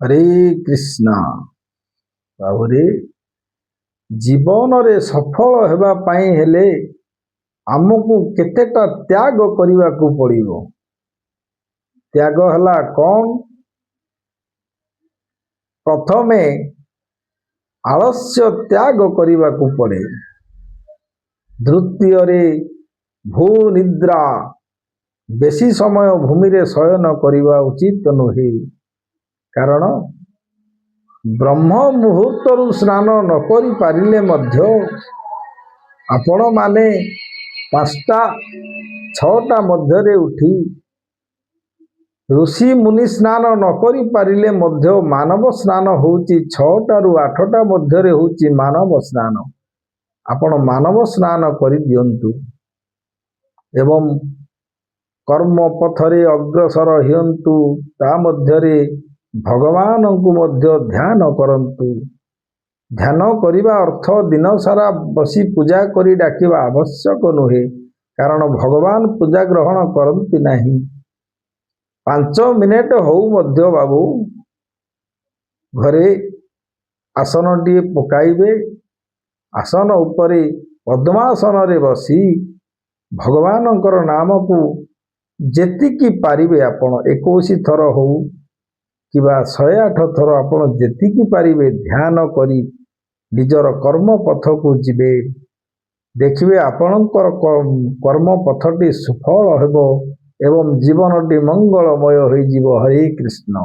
हरे कृष्णा बाबुरे जीवन रे सफल हेबा पाई हेले आमको केतेटा त्याग करने को पड़िबो। त्याग हला कौन? प्रथमे आलस्य त्याग करने को पड़े। द्वितीय भू निद्रा बेसी समय भूमि रे शयन करने उचित नुहे। कारण ब्रह्म मुहूर्त स्नान न करि पारिले मध्य आपण माने 5टा 6टा मध्यरे उठी ऋषि मुनि स्नान न करि पारिले मध्य मानव स्नान होउची 6टा रु 8टा मध्यरे होउची मानव स्नान। आपण मानव स्नान करि दियंतु एवं कर्म पथरे अग्रसर हियंतु। ता मध्यरे भगवान को मध्य ध्यान करंतु। ध्यान करिबा अर्थ दिन सारा बसी पूजा करी डाकिबा आवश्यक नुहे। कारण भगवान पूजा ग्रहण करंती नहीं। 5 मिनिट हो मध्य बाबू घरे आसन टी पकाइबे। आसन उपरे पद्मासन रे बसी भगवानंकर नाम को जेतिकी पारिबे आपण 21 थर हो किबा 108 थर आपण जेतिकी पारिबे ध्यान करी निजर कर्म पथ को जिबे। देखिबे आपणकर कर्म पथटी सुफल हेबो एवं जीवनटी मंगलमय होई जीवो। हरे कृष्ण।